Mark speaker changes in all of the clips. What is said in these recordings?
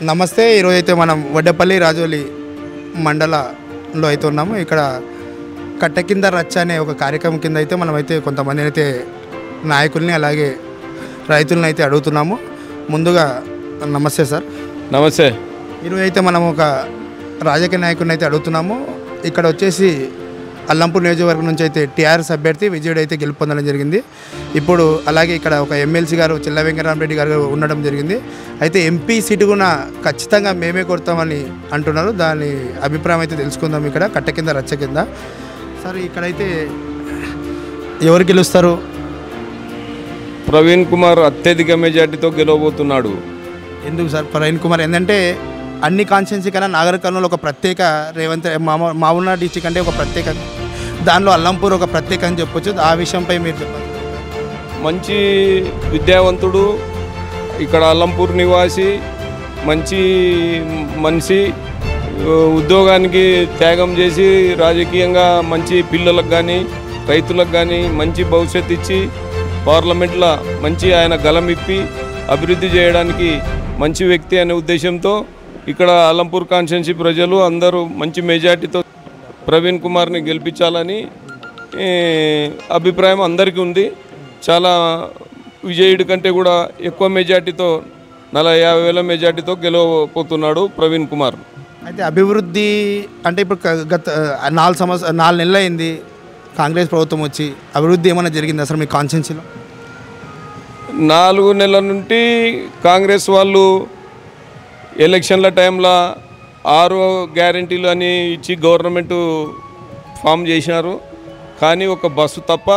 Speaker 1: నమస్తే. ఈరోజైతే మనం వడ్డేపల్లి రాజోలి మండలంలో అయితే ఉన్నాము. ఇక్కడ కట్ట కింద రచ్చ అనే ఒక కార్యక్రమం కింద అయితే మనమైతే కొంతమంది అయితే నాయకుల్ని అలాగే రైతులని అయితే అడుగుతున్నాము. ముందుగా నమస్తే సార్.
Speaker 2: నమస్తే.
Speaker 1: ఈరోజు అయితే మనం ఒక రాజకీయ నాయకుడిని అయితే అడుగుతున్నాము. ఇక్కడ వచ్చేసి అల్లంపూర్ నియోజకవర్గం నుంచి అయితే టీఆర్ఎస్ అభ్యర్థి విజయుడు అయితే గెలుపొందడం జరిగింది. ఇప్పుడు అలాగే ఇక్కడ ఒక ఎమ్మెల్సీ గారు చెల్ల వెంకటరామరెడ్డి గారు ఉండడం జరిగింది. అయితే ఎంపీ సీటు కూడా ఖచ్చితంగా మేమే కొడతామని అంటున్నారు. దాని అభిప్రాయం అయితే తెలుసుకుందాం. ఇక్కడ కట్ట కింద రచ్చ కింద సార్ ఇక్కడైతే ఎవరు గెలుస్తారు?
Speaker 2: ప్రవీణ్ కుమార్ అత్యధిక మెజార్టీతో గెలవబోతున్నాడు.
Speaker 1: ఎందుకు సార్ ప్రవీణ్ కుమార్? ఏంటంటే అన్ని కాన్స్టిట్యున్సీ కన్నా నాగర్ కర్నూలు ఒక ప్రత్యేక, రేవంత్ మావునా డిస్టిక్ అంటే ఒక ప్రత్యేక, దానిలో అల్లంపూర్ ఒక ప్రత్యేక అని చెప్పొచ్చు. ఆ విషయంపై మీరు చెప్పాలి.
Speaker 2: మంచి విద్యావంతుడు, ఇక్కడ అల్లంపూర్ నివాసి, మంచి మనిషి, ఉద్యోగానికి త్యాగం చేసి రాజకీయంగా మంచి పిల్లలకు కానీ రైతులకు కానీ మంచి భవిష్యత్తు ఇచ్చి పార్లమెంట్లో మంచి ఆయన గలమిప్పి అభివృద్ధి చేయడానికి మంచి వ్యక్తి అనే ఉద్దేశంతో ఇక్కడ అల్లంపూర్ కాన్స్టిట్యున్సీ ప్రజలు అందరూ మంచి మెజార్టీతో ప్రవీణ్ కుమార్ని గెలిపించాలని అభిప్రాయం అందరికీ ఉంది. చాలా విజయుడి కంటే కూడా ఎక్కువ మెజార్టీతో 40,000 మెజార్టీతో గెలవబోతున్నాడు ప్రవీణ్ కుమార్.
Speaker 1: అయితే అభివృద్ధి అంటే ఇప్పుడు గత 4 నెలలు అయింది కాంగ్రెస్ ప్రభుత్వం వచ్చి. అభివృద్ధి ఏమైనా జరిగింది అసలు మీ కాన్స్టిట్యున్సీలో?
Speaker 2: 4 నెలల నుండి కాంగ్రెస్ వాళ్ళు ఎలక్షన్ల టైంలో 6 గ్యారంటీలు అని ఇచ్చి గవర్నమెంట్ ఫామ్ చేసినారు. కానీ ఒక బస్సు తప్ప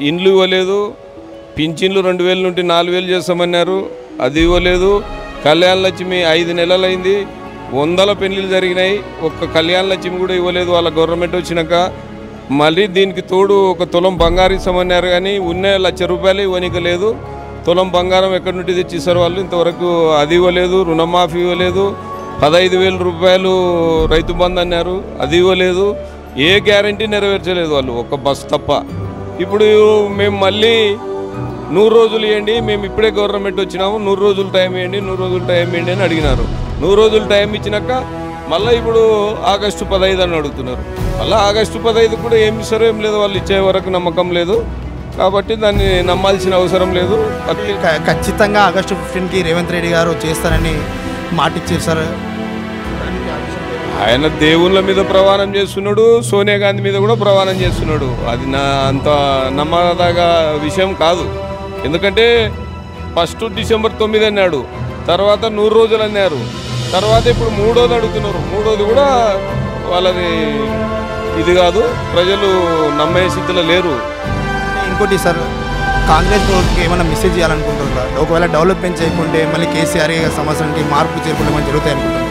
Speaker 2: ఇండ్లు ఇవ్వలేదు. పింఛన్లు 2,000 నుండి 4,000 చేస్తామన్నారు, అది ఇవ్వలేదు. కళ్యాణ లక్ష్మి 5 నెలలైంది, 100 పెళ్లిళ్ళు జరిగినాయి, ఒక్క కళ్యాణ లక్ష్మి కూడా ఇవ్వలేదు వాళ్ళ గవర్నమెంట్ వచ్చినాక. మళ్ళీ దీనికి తోడు ఒక తులం బంగారు ఇస్తామన్నారు, కానీ ఉన్న ₹1,00,000 ఇవ్వనికలేదు. తులం బంగారం ఎక్కడి నుండి తెచ్చిస్తారు వాళ్ళు, ఇంతవరకు అది ఇవ్వలేదు. రుణమాఫీ ఇవ్వలేదు. 15,000 రూపాయలు రైతు బంధు అన్నారు, అది ఇవ్వలేదు. ఏ గ్యారంటీ నెరవేర్చలేదు వాళ్ళు, ఒక బస్సు తప్ప. ఇప్పుడు మేము మళ్ళీ 100 రోజులు ఇవ్వండి, మేము ఇప్పుడే గవర్నమెంట్ వచ్చినాము, 100 రోజులు టైం ఇవ్వండి, 100 రోజులు టైం ఇవ్వండి అని అడిగినారు. 100 రోజులు టైం ఇచ్చినాక మళ్ళీ ఇప్పుడు ఆగస్టు 15 అని అడుగుతున్నారు. మళ్ళీ ఆగస్టు 15 కూడా ఏమి ఇస్తారో ఏం లేదు, వాళ్ళు ఇచ్చే వరకు నమ్మకం లేదు. కాబట్టి దాన్ని నమ్మాల్సిన అవసరం లేదు.
Speaker 1: ఖచ్చితంగా ఆగస్టు 15కి రేవంత్ రెడ్డి గారు చేస్తారని మాట ఇచ్చారు సార్.
Speaker 2: ఆయన దేవుళ్ళ మీద ప్రమాణం చేస్తున్నాడు, సోనియా గాంధీ మీద కూడా ప్రమాణం చేస్తున్నాడు. అది అంత నమ్మదగ విషయం కాదు. ఎందుకంటే ఫస్ట్ డిసెంబర్ 9 అన్నాడు, తర్వాత 100 రోజులు అన్నారు, తర్వాత ఇప్పుడు 3వది అడుగుతున్నారు. 3వది కూడా వాళ్ళది ఇది కాదు, ప్రజలు నమ్మే స్థితిలో లేరు.
Speaker 1: ఇంకోటి సార్, కాంగ్రెస్ ప్రభుత్వం ఏమైనా మెసేజ్ చేయాలనుకుంటున్నారు? ఒకవేళ డెవలప్మెంట్ చేయకుంటే మళ్ళీ కేసీఆర్ సంవత్సరానికి మార్పు చేయకుండా మనం జరుగుతాయి అనుకుంటున్నారు.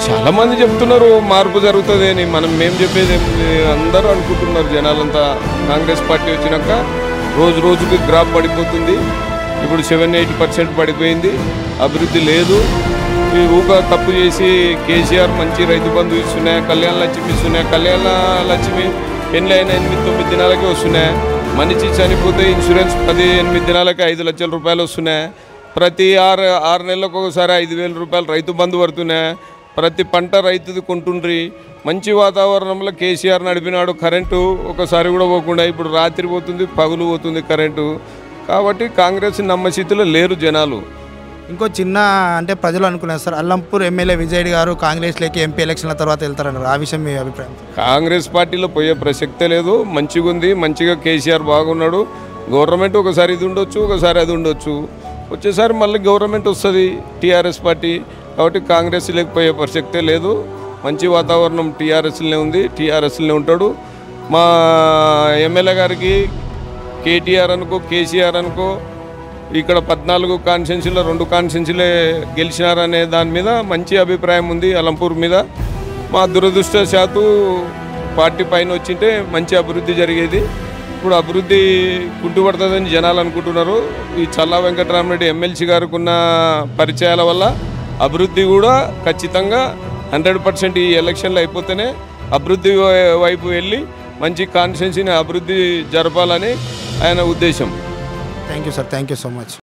Speaker 2: చాలామంది చెప్తున్నారు మార్పు జరుగుతుంది అని. మేము చెప్పేది అందరూ అనుకుంటున్నారు జనాలంతా. కాంగ్రెస్ పార్టీ వచ్చినాక రోజు రోజుకి గ్రాఫ్ పడిపోతుంది. ఇప్పుడు 7-8% పడిపోయింది, అభివృద్ధి లేదు. ఈ ఊక తప్పు చేసి కేసీఆర్ మంచి రైతు బంధు ఇస్తున్నాయి, కళ్యాణ లక్ష్మి ఇస్తున్నాయి. కళ్యాణ లక్ష్మి పెళ్ళైన 8-9 దినాలకే వస్తున్నాయి. మనిషి చనిపోతే ఇన్సూరెన్స్ 18 దినాలకి 5 లక్షల రూపాయలు వస్తున్నాయి. ప్రతి 6 నెలలకు ఒకసారి 5,000 రూపాయలు రైతు బంధు పడుతున్నాయి. ప్రతి పంట రైతుది కొంటుండ్రి. మంచి వాతావరణంలో కేసీఆర్ నడిపినాడు. కరెంటు ఒకసారి కూడా పోకుండా ఇప్పుడు రాత్రి పోతుంది, పగులు పోతుంది కరెంటు. కాబట్టి కాంగ్రెస్ నమ్మస్థితిలో లేరు జనాలు.
Speaker 1: ఇంకో చిన్న అంటే ప్రజలు అనుకున్నారు సార్, అల్లంపూర్ ఎమ్మెల్యే విజయుడు గారు కాంగ్రెస్లోకి ఎంపీ ఎలక్షన్ల తర్వాత వెళ్తారన్నారు. ఆ విషయం మీ అభిప్రాయం?
Speaker 2: కాంగ్రెస్ పార్టీలో పోయే ప్రసక్తే లేదు. మంచిగా ఉంది, మంచిగా కేసీఆర్ బాగున్నాడు. గవర్నమెంట్ ఒకసారి ఇది ఉండొచ్చు, ఒకసారి అది ఉండొచ్చు. వచ్చేసారి మళ్ళీ గవర్నమెంట్ వస్తుంది టీఆర్ఎస్ పార్టీ. కాబట్టి కాంగ్రెస్ లేకపోయే ప్రసక్తే లేదు. మంచి వాతావరణం టీఆర్ఎస్లోనే ఉంది, టీఆర్ఎస్లోనే ఉంటాడు. మా ఎమ్మెల్యే గారికి కేటీఆర్ అనుకో కేసీఆర్ అనుకో ఇక్కడ 14 కాన్స్టిట్యున్సీలో 2 కాన్స్టిట్యున్సీలే గెలిచినారనే దాని మీద మంచి అభిప్రాయం ఉంది అల్లంపూర్ మీద. మా దురదృష్టశాత్తు పార్టీ పైన వచ్చింటే మంచి అభివృద్ధి జరిగేది. ఇప్పుడు అభివృద్ధి కుంటుపడుతుందని జనాలు అనుకుంటున్నారు. ఈ చల్లా వెంకటరామరెడ్డి ఎమ్మెల్సీ గారికి ఉన్న పరిచయాల వల్ల అభివృద్ధి కూడా ఖచ్చితంగా 100% ఈ ఎలక్షన్లు అయిపోతేనే అభివృద్ధి వైపు వెళ్ళి మంచి కాన్స్టిట్యున్సీని అభివృద్ధి జరపాలని ఆయన ఉద్దేశం.
Speaker 1: Thank you sir, thank you so much.